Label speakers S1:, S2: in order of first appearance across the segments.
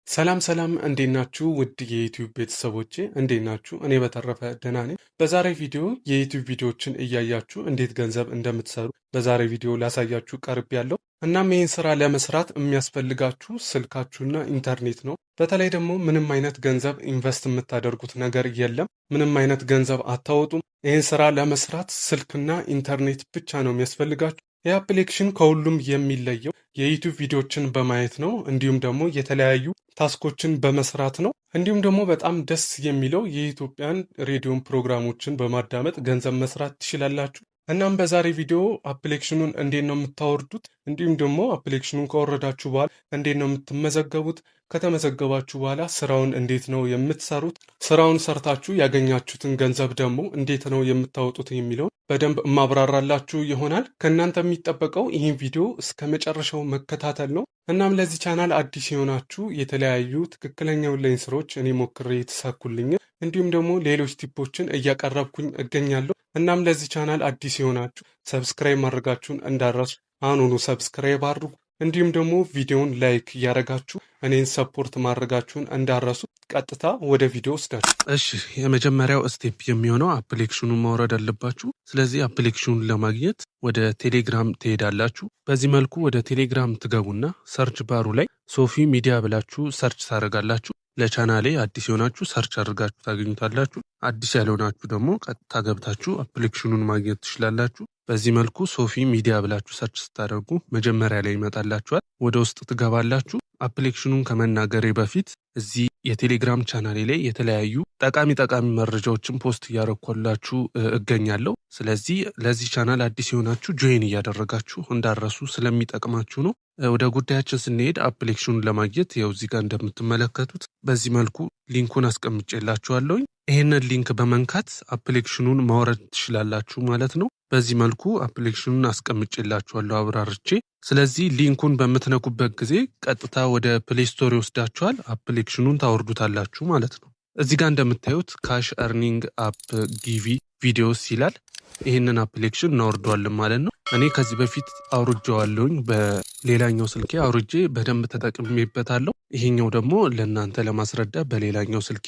S1: ሰላም ሰላም እንዴት ናችሁ? ውድ የዩቲዩብ ቤተሰቦቼ እንዴት ናችሁ? እኔ በተረፈ ደህና ነኝ። በዛሬ ቪዲዮ የዩቲዩብ ቪዲዮዎችን እያያችሁ እንዴት ገንዘብ እንደምትሰሩ በዛሬ ቪዲዮ ላሳያችሁ ቀርቤያለሁ። እናም ይህን ስራ ለመስራት የሚያስፈልጋችሁ ስልካችሁና ኢንተርኔት ነው። በተለይ ደግሞ ምንም አይነት ገንዘብ ኢንቨስት የምታደርጉት ነገር የለም። ምንም አይነት ገንዘብ አታወጡም። ይህን ስራ ለመስራት ስልክና ኢንተርኔት ብቻ ነው የሚያስፈልጋችሁ። ይህ አፕሊኬሽን ከሁሉም የሚለየው የዩቲዩብ ቪዲዮዎችን በማየት ነው። እንዲሁም ደግሞ የተለያዩ ታስኮችን በመስራት ነው። እንዲሁም ደግሞ በጣም ደስ የሚለው የኢትዮጵያን ሬዲዮን ፕሮግራሞችን በማዳመጥ ገንዘብ መስራት ትችላላችሁ። እናም በዛሬ ቪዲዮ አፕሊኬሽኑን እንዴት ነው የምታወርዱት፣ እንዲሁም ደግሞ አፕሊኬሽኑን ከወረዳችሁ በኋላ እንዴት ነው የምትመዘገቡት፣ ከተመዘገባችሁ በኋላ ስራውን እንዴት ነው የምትሰሩት፣ ስራውን ሰርታችሁ ያገኛችሁትን ገንዘብ ደግሞ እንዴት ነው የምታወጡት የሚለውን በደንብ ማብራራላችሁ ይሆናል። ከእናንተ የሚጠበቀው ይህን ቪዲዮ እስከ መጨረሻው መከታተል ነው። እናም ለዚህ ቻናል አዲስ የሆናችሁ የተለያዩ ትክክለኛ ኦንላይን ስራዎች እኔ ሞክሬ የተሳኩልኝ እንዲሁም ደግሞ ሌሎች ቲፖችን እያቀረብኩኝ እገኛለሁ። እናም ለዚህ ቻናል አዲስ የሆናችሁ ሰብስክራይብ ማድረጋችሁን እንዳትረሱ። አሁኑኑ ሰብስክራይብ አድርጉ። እንዲሁም ደግሞ ቪዲዮውን ላይክ እያደረጋችሁ እኔን ሰፖርት ማድረጋችሁን እንዳትረሱ። ቀጥታ ወደ ቪዲዮ ወስዳችሁ። እሺ፣ የመጀመሪያው ስቴፕ የሚሆነው አፕሊኬሽኑን ማውረድ አለባችሁ። ስለዚህ አፕሊኬሽኑን ለማግኘት ወደ ቴሌግራም ትሄዳላችሁ። በዚህ መልኩ ወደ ቴሌግራም ትገቡና ሰርች ባሩ ላይ ሶፊ ሚዲያ ብላችሁ ሰርች ታደርጋላችሁ። ለቻናሌ አዲስ የሆናችሁ ሰርች አድርጋችሁ ታገኙታላችሁ። አዲስ ያልሆናችሁ ደግሞ ቀጥታ ገብታችሁ አፕሊኬሽኑን ማግኘት ትችላላችሁ። በዚህ መልኩ ሶፊ ሚዲያ ብላችሁ ሰርች ስታደርጉ መጀመሪያ ላይ ይመጣላችኋል። ወደ ውስጥ ትገባላችሁ። አፕሊኬሽኑን ከመናገሬ በፊት እዚህ የቴሌግራም ቻናሌ ላይ የተለያዩ ጠቃሚ መረጃዎችን ፖስት እያደረኩላችሁ እገኛለሁ። ስለዚህ ለዚህ ቻናል አዲስ የሆናችሁ ጆይን እያደረጋችሁ እንዳረሱ ስለሚጠቅማችሁ ነው። ወደ ጉዳያችን ስንሄድ አፕሊኬሽኑን ለማግኘት ያው እዚህ ጋር እንደምትመለከቱት በዚህ መልኩ ሊንኩን አስቀምጬላችኋለሁኝ። ይህንን ሊንክ በመንካት አፕሊኬሽኑን ማውረድ ትችላላችሁ ማለት ነው። በዚህ መልኩ አፕሊኬሽኑን አስቀምጬላችኋለሁ አብራርቼ። ስለዚህ ሊንኩን በምትነኩበት ጊዜ ቀጥታ ወደ ፕሌይ ስቶር ይወስዳችኋል። አፕሊኬሽኑን ታወርዱታላችሁ ማለት ነው። እዚህ ጋር እንደምታዩት ካሽ እርኒንግ አፕ ጊቪ ቪዲዮስ ይላል። ይህንን አፕሊኬሽን እናወርደዋለን ማለት ነው። እኔ ከዚህ በፊት አውርጄዋለሁኝ። በሌላኛው ስልኬ አውርጄ በደንብ ተጠቅሜበታለሁ። ይሄኛው ደግሞ ለእናንተ ለማስረዳ በሌላኛው ስልኬ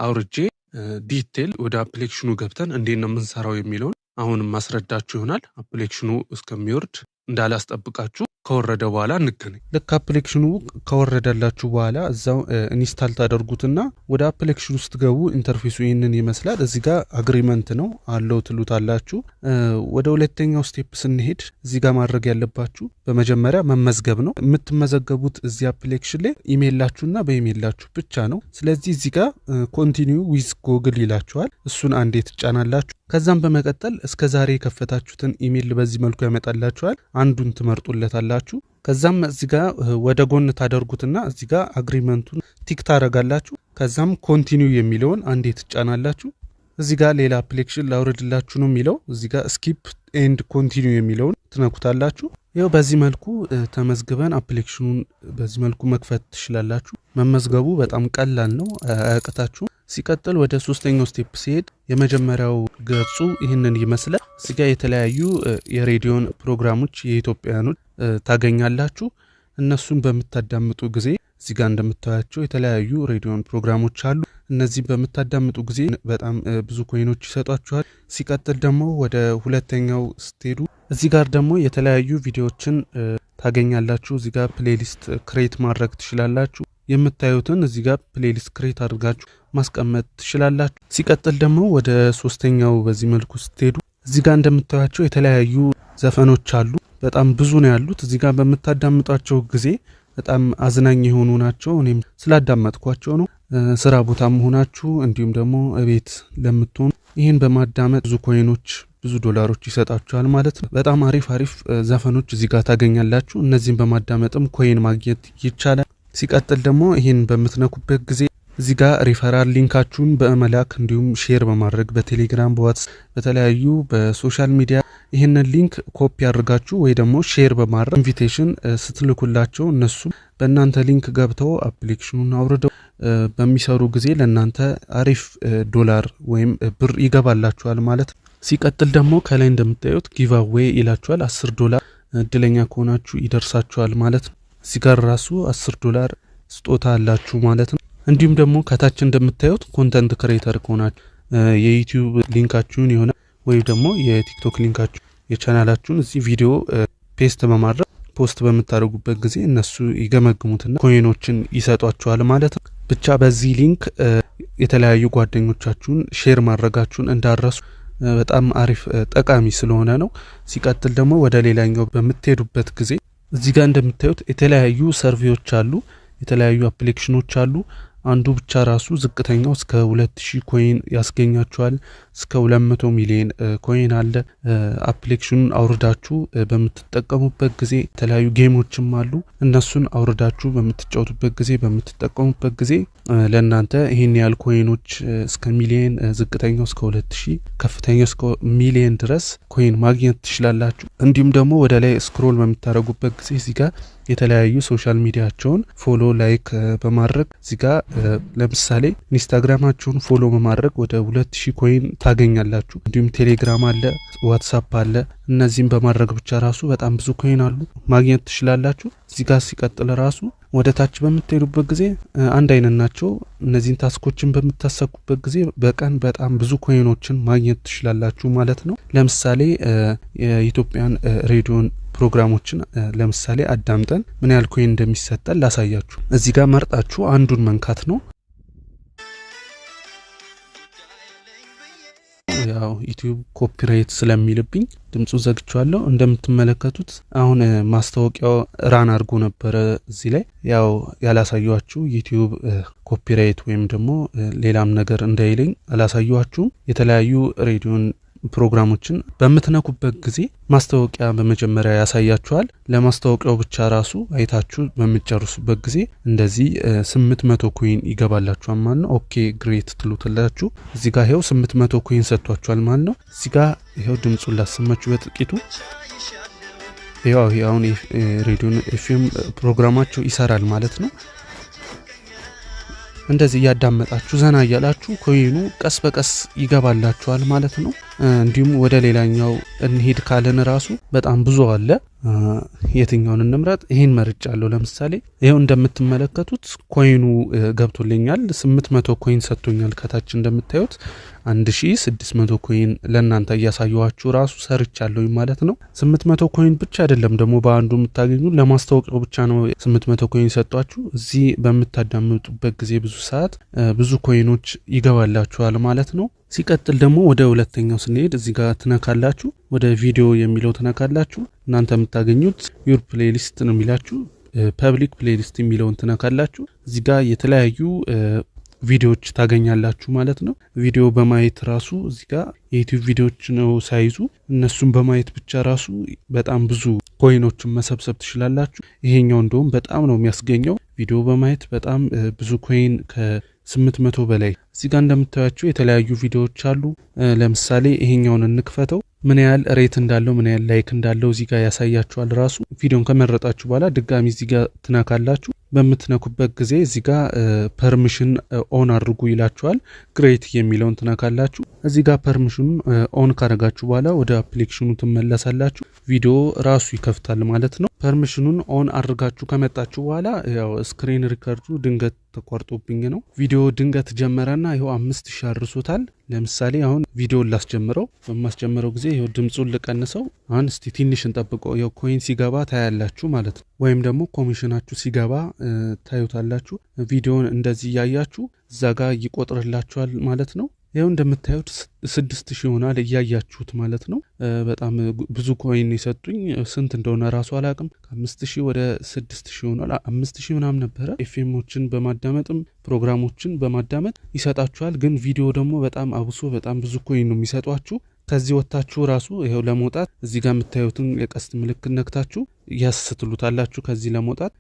S1: አውርጄ ዲቴል ወደ አፕሊኬሽኑ ገብተን እንዴት ነው የምንሰራው የሚለውን አሁንም ማስረዳችሁ ይሆናል። አፕሊኬሽኑ እስከሚወርድ እንዳላስጠብቃችሁ ከወረደ በኋላ እንገናኝ። ልክ አፕሊኬሽኑ ከወረደላችሁ በኋላ እዛው ኢንስታል ታደርጉትና ወደ አፕሊኬሽኑ ስትገቡ ኢንተርፌሱ ይህንን ይመስላል። እዚህ ጋር አግሪመንት ነው አለው ትሉታላችሁ። ወደ ሁለተኛው ስቴፕ ስንሄድ እዚህ ጋር ማድረግ ያለባችሁ በመጀመሪያ መመዝገብ ነው። የምትመዘገቡት እዚህ አፕሊኬሽን ላይ ኢሜይላችሁና በኢሜይላችሁ ብቻ ነው። ስለዚህ እዚህ ጋር ኮንቲኒው ዊዝ ጎግል ይላችኋል። እሱን አንዴ ትጫናላችሁ። ከዛም በመቀጠል እስከ ዛሬ የከፈታችሁትን ኢሜይል በዚህ መልኩ ያመጣላችኋል። አንዱን ትመርጡለታላችሁ። ከዛም እዚህ ጋር ወደ ጎን ታደርጉትና እዚህ ጋር አግሪመንቱን ቲክ ታደርጋላችሁ። ከዛም ኮንቲኒው የሚለውን አንዴ ትጫናላችሁ። እዚህ ጋር ሌላ አፕሊኬሽን ላውርድላችሁ ነው የሚለው። እዚህ ጋር ስኪፕ ኤንድ ኮንቲኒው የሚለውን ትነኩታላችሁ። ይኸው በዚህ መልኩ ተመዝግበን አፕሊኬሽኑን በዚህ መልኩ መክፈት ትችላላችሁ። መመዝገቡ በጣም ቀላል ነው፣ አያቅታችሁም። ሲቀጥል ወደ ሶስተኛው ስቴፕ ሲሄድ የመጀመሪያው ገጹ ይህንን ይመስላል። እዚህ ጋር የተለያዩ የሬዲዮን ፕሮግራሞች የኢትዮጵያውያኖች ታገኛላችሁ። እነሱን በምታዳምጡ ጊዜ እዚህ ጋር እንደምታያቸው የተለያዩ ሬዲዮን ፕሮግራሞች አሉ። እነዚህ በምታዳምጡ ጊዜ በጣም ብዙ ኮይኖች ይሰጧችኋል። ሲቀጥል ደግሞ ወደ ሁለተኛው ስትሄዱ እዚህ ጋር ደግሞ የተለያዩ ቪዲዮዎችን ታገኛላችሁ። እዚህ ጋር ፕሌሊስት ክሬት ማድረግ ትችላላችሁ። የምታዩትን እዚህ ጋር ፕሌሊስት ክሬት አድርጋችሁ ማስቀመጥ ትችላላችሁ። ሲቀጥል ደግሞ ወደ ሶስተኛው በዚህ መልኩ ስትሄዱ እዚህ ጋር እንደምታዩቸው የተለያዩ ዘፈኖች አሉ። በጣም ብዙ ነው ያሉት። እዚህ ጋር በምታዳምጧቸው ጊዜ በጣም አዝናኝ የሆኑ ናቸው። እኔም ስላዳመጥኳቸው ነው። ስራ ቦታም ሆናችሁ እንዲሁም ደግሞ እቤት ለምትሆኑ ይህን በማዳመጥ ብዙ ኮይኖች ብዙ ዶላሮች ይሰጣችኋል ማለት ነው። በጣም አሪፍ ዘፈኖች እዚህ ጋር ታገኛላችሁ። እነዚህን በማዳመጥም ኮይን ማግኘት ይቻላል። ሲቀጥል ደግሞ ይህን በምትነኩበት ጊዜ እዚህ ጋር ሪፈራል ሊንካችሁን በመላክ እንዲሁም ሼር በማድረግ በቴሌግራም በዋትስ በተለያዩ በሶሻል ሚዲያ ይህንን ሊንክ ኮፒ አድርጋችሁ ወይ ደግሞ ሼር በማድረግ ኢንቪቴሽን ስትልኩላቸው እነሱ በእናንተ ሊንክ ገብተው አፕሊኬሽኑን አውርደው በሚሰሩ ጊዜ ለእናንተ አሪፍ ዶላር ወይም ብር ይገባላችኋል ማለት ነው። ሲቀጥል ደግሞ ከላይ እንደምታዩት ጊቫዌይ ይላችኋል። $10 እድለኛ ከሆናችሁ ይደርሳችኋል ማለት ነው። እዚህ ጋር ራሱ $10 ስጦታ አላችሁ ማለት ነው። እንዲሁም ደግሞ ከታች እንደምታዩት ኮንተንት ክሬተር ከሆናችሁ የዩቲዩብ ሊንካችሁን የሆነ ወይም ደግሞ የቲክቶክ ሊንካችሁ የቻናላችሁን እዚህ ቪዲዮ ፔስት በማድረግ ፖስት በምታደርጉበት ጊዜ እነሱ ይገመግሙትና ኮይኖችን ይሰጧችኋል ማለት ነው። ብቻ በዚህ ሊንክ የተለያዩ ጓደኞቻችሁን ሼር ማድረጋችሁን እንዳረሱ በጣም አሪፍ ጠቃሚ ስለሆነ ነው። ሲቀጥል ደግሞ ወደ ሌላኛው በምትሄዱበት ጊዜ እዚህ ጋር እንደምታዩት የተለያዩ ሰርቪዎች አሉ፣ የተለያዩ አፕሊኬሽኖች አሉ። አንዱ ብቻ ራሱ ዝቅተኛው እስከ 2000 ኮይን ያስገኛችኋል። እስከ 200 ሚሊዮን ኮይን አለ። አፕሊኬሽኑን አውርዳችሁ በምትጠቀሙበት ጊዜ የተለያዩ ጌሞችም አሉ። እነሱን አውርዳችሁ በምትጫወቱበት ጊዜ በምትጠቀሙበት ጊዜ ለእናንተ ይህን ያህል ኮይኖች እስከ ሚሊዮን፣ ዝቅተኛው እስከ 2000፣ ከፍተኛው እስከ ሚሊዮን ድረስ ኮይን ማግኘት ትችላላችሁ። እንዲሁም ደግሞ ወደ ላይ ስክሮል በምታደርጉበት ጊዜ እዚህ ጋር የተለያዩ ሶሻል ሚዲያቸውን ፎሎ ላይክ በማድረግ እዚህ ጋር ለምሳሌ ኢንስታግራማቸውን ፎሎ በማድረግ ወደ 2000 ኮይን ታገኛላችሁ። እንዲሁም ቴሌግራም አለ፣ ዋትስአፕ አለ። እነዚህም በማድረግ ብቻ ራሱ በጣም ብዙ ኮይን አሉ ማግኘት ትችላላችሁ። እዚህ ጋር ሲቀጥል ራሱ ወደ ታች በምትሄዱበት ጊዜ አንድ አይነት ናቸው። እነዚህን ታስኮችን በምታሰኩበት ጊዜ በቀን በጣም ብዙ ኮይኖችን ማግኘት ትችላላችሁ ማለት ነው። ለምሳሌ የኢትዮጵያን ሬዲዮን ፕሮግራሞችን ለምሳሌ አዳምጠን ምን ያህል ኮይን እንደሚሰጠን ላሳያችሁ። እዚህ ጋር መርጣችሁ አንዱን መንካት ነው። ያው ዩቲዩብ ኮፒራይት ስለሚልብኝ ድምጹ ዘግቻለሁ። እንደምትመለከቱት አሁን ማስታወቂያው ራን አድርጎ ነበረ። እዚህ ላይ ያው ያላሳያችሁ ዩቲዩብ ኮፒራይት ወይም ደግሞ ሌላም ነገር እንዳይለኝ አላሳያችሁም። የተለያዩ ሬዲዮን ፕሮግራሞችን በምትነኩበት ጊዜ ማስታወቂያ በመጀመሪያ ያሳያችኋል። ለማስታወቂያው ብቻ ራሱ አይታችሁ በሚጨርሱበት ጊዜ እንደዚህ 800 ኮይን ይገባላችኋል ማለት ነው። ኦኬ ግሬት ትሉትላችሁ። እዚህ ጋር ይሄው 800 ኮይን ሰጥቷችኋል ማለት ነው። እዚህ ጋር ይሄው ድምጹን ላሰማችሁ በጥቂቱ። ይሄው አሁን ሬዲዮ ኤፍኤም ፕሮግራማቸው ይሰራል ማለት ነው። እንደዚህ ያዳመጣችሁ ዘና እያላችሁ ኮይኑ ቀስ በቀስ ይገባላችኋል ማለት ነው። እንዲሁም ወደ ሌላኛው እንሂድ ካለን ራሱ በጣም ብዙ አለ። የትኛውን እንምረጥ? ይሄን መርጫለሁ። ለምሳሌ ይሄው እንደምትመለከቱት ኮይኑ ገብቶልኛል። 800 ኮይን ሰጥቶኛል። ከታች እንደምታዩት 1600 ኮይን ለእናንተ እያሳየኋችሁ ራሱ ሰርቻለሁ ማለት ነው። 800 ኮይን ብቻ አይደለም ደግሞ በአንዱ የምታገኙ፣ ለማስታወቂያው ብቻ ነው 800 ኮይን ሰጧችሁ። እዚህ በምታዳምጡበት ጊዜ ብዙ ሰዓት ብዙ ኮይኖች ይገባላችኋል ማለት ነው። ሲቀጥል ደግሞ ወደ ሁለተኛው ስንሄድ እዚህ ጋር ትነካላችሁ። ወደ ቪዲዮ የሚለው ትነካላችሁ። እናንተ የምታገኙት ዩር ፕሌሊስት ነው የሚላችሁ። ፐብሊክ ፕሌሊስት የሚለውን ትነካላችሁ። እዚህ ጋር የተለያዩ ቪዲዮዎች ታገኛላችሁ ማለት ነው። ቪዲዮ በማየት ራሱ እዚህ ጋር የዩቲዩብ ቪዲዮዎች ነው ሳይዙ፣ እነሱን በማየት ብቻ ራሱ በጣም ብዙ ኮይኖችን መሰብሰብ ትችላላችሁ። ይሄኛው እንደውም በጣም ነው የሚያስገኘው። ቪዲዮ በማየት በጣም ብዙ ኮይን ከ800 በላይ። እዚህ ጋር እንደምታዩቸው የተለያዩ ቪዲዮዎች አሉ። ለምሳሌ ይሄኛውን እንክፈተው። ምን ያህል ሬት እንዳለው ምን ያህል ላይክ እንዳለው እዚህ ጋር ያሳያችኋል። ራሱ ቪዲዮን ከመረጣችሁ በኋላ ድጋሚ እዚህ ጋር ትነካላችሁ። በምትነኩበት ጊዜ እዚህ ጋር ፐርሚሽን ኦን አድርጉ ይላችኋል። ግሬት የሚለውን ትነካላችሁ። እዚህ ጋር ፐርሚሽኑን ኦን ካደረጋችሁ በኋላ ወደ አፕሊኬሽኑ ትመለሳላችሁ። ቪዲዮ ራሱ ይከፍታል ማለት ነው። ፐርሚሽኑን ኦን አድርጋችሁ ከመጣችሁ በኋላ ያው ስክሪን ሪከርዱ ድንገት ተቋርጦብኝ ነው። ቪዲዮ ድንገት ጀመረና ይሄው 5000 አርሶታል። ለምሳሌ አሁን ቪዲዮን ላስጀምረው። በማስጀምረው ጊዜ ይሄው ድምጹን ልቀንሰው። አሁን እስቲ ትንሽ እንጠብቀው። ያው ኮይን ሲገባ ታያላችሁ ማለት ነው። ወይም ደግሞ ኮሚሽናችሁ ሲገባ ታዩታላችሁ። ቪዲዮን እንደዚህ እያያችሁ እዛ ጋር ይቆጥርላችኋል ማለት ነው። ይሄው እንደምታዩት 6000 ይሆናል እያያችሁት ማለት ነው። በጣም ብዙ ኮይን የሰጡኝ ስንት እንደሆነ ራሱ አላቅም። ከ5000 ወደ 6000 ይሆናል። 5000 ምናምን ነበረ። ኤፍኤሞችን በማዳመጥም ፕሮግራሞችን በማዳመጥ ይሰጣችኋል። ግን ቪዲዮ ደግሞ በጣም አብሶ በጣም ብዙ ኮይን ነው የሚሰጧችሁ። ከዚህ ወጣችሁ ራሱ ይሄው ለመውጣት እዚህ ጋር የምታዩትን የቀስት ምልክት ነክታችሁ ያስትሉታላችሁ። ከዚህ ለመውጣት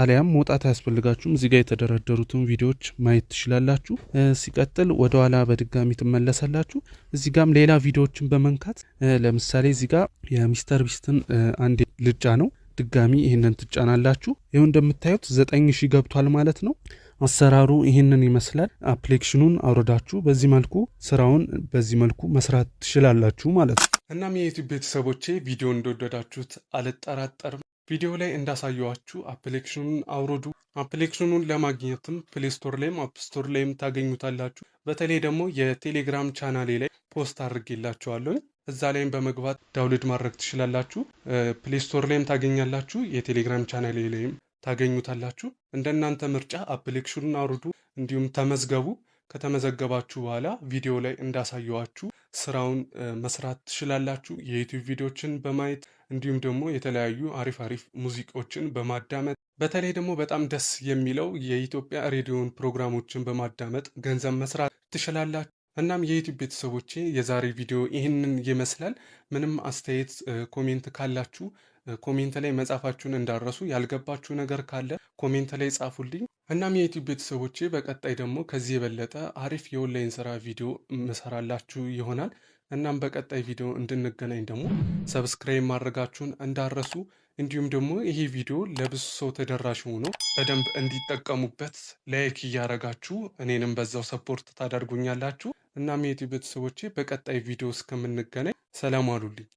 S1: አሊያም መውጣት አያስፈልጋችሁም። እዚህ ጋር የተደረደሩትን ቪዲዮዎች ማየት ትችላላችሁ። ሲቀጥል ወደ ኋላ በድጋሚ ትመለሳላችሁ። እዚህ ጋርም ሌላ ቪዲዮዎችን በመንካት ለምሳሌ እዚህ ጋር የሚስተር ቢስትን አንድ ልጫ ነው። ድጋሚ ይህንን ትጫናላችሁ። ይኸው እንደምታዩት 9000 ገብቷል ማለት ነው። አሰራሩ ይህንን ይመስላል። አፕሊኬሽኑን አውርዳችሁ በዚህ መልኩ ስራውን በዚህ መልኩ መስራት ትችላላችሁ ማለት ነው። እናም የዩቲዩብ ቤተሰቦቼ ቪዲዮ እንደወደዳችሁት አልጠራጠርም። ቪዲዮ ላይ እንዳሳየዋችሁ አፕሊኬሽኑን አውርዱ። አፕሊኬሽኑን ለማግኘትም ፕሌይ ስቶር ላይም አፕ ስቶር ላይም ታገኙታላችሁ። በተለይ ደግሞ የቴሌግራም ቻናሌ ላይ ፖስት አድርጌላችኋለሁ። እዛ ላይም በመግባት ዳውንሎድ ማድረግ ትችላላችሁ። ፕሌይ ስቶር ላይም ታገኛላችሁ፣ የቴሌግራም ቻናሌ ላይም ታገኙታላችሁ። እንደናንተ ምርጫ አፕሊኬሽኑን አውርዱ፣ እንዲሁም ተመዝገቡ። ከተመዘገባችሁ በኋላ ቪዲዮ ላይ እንዳሳየዋችሁ ስራውን መስራት ትችላላችሁ። የዩቲዩብ ቪዲዮችን በማየት እንዲሁም ደግሞ የተለያዩ አሪፍ አሪፍ ሙዚቃዎችን በማዳመጥ በተለይ ደግሞ በጣም ደስ የሚለው የኢትዮጵያ ሬዲዮን ፕሮግራሞችን በማዳመጥ ገንዘብ መስራት ትችላላችሁ። እናም የዩቲዩብ ቤተሰቦቼ የዛሬ ቪዲዮ ይህንን ይመስላል። ምንም አስተያየት ኮሜንት ካላችሁ ኮሜንት ላይ መጻፋችሁን እንዳረሱ፣ ያልገባችሁ ነገር ካለ ኮሜንት ላይ ጻፉልኝ። እናም የዩቲዩብ ቤተሰቦቼ በቀጣይ ደግሞ ከዚህ የበለጠ አሪፍ የኦንላይን ስራ ቪዲዮ መሰራላችሁ ይሆናል። እናም በቀጣይ ቪዲዮ እንድንገናኝ ደግሞ ሰብስክራይብ ማድረጋችሁን እንዳረሱ፣ እንዲሁም ደግሞ ይሄ ቪዲዮ ለብዙ ሰው ተደራሽ ሆኖ በደንብ እንዲጠቀሙበት ላይክ እያረጋችሁ እኔንም በዛው ሰፖርት ታደርጉኛላችሁ። እናም የዩቲዩብ ቤተሰቦቼ በቀጣይ ቪዲዮ እስከምንገናኝ ሰላም አሉልኝ።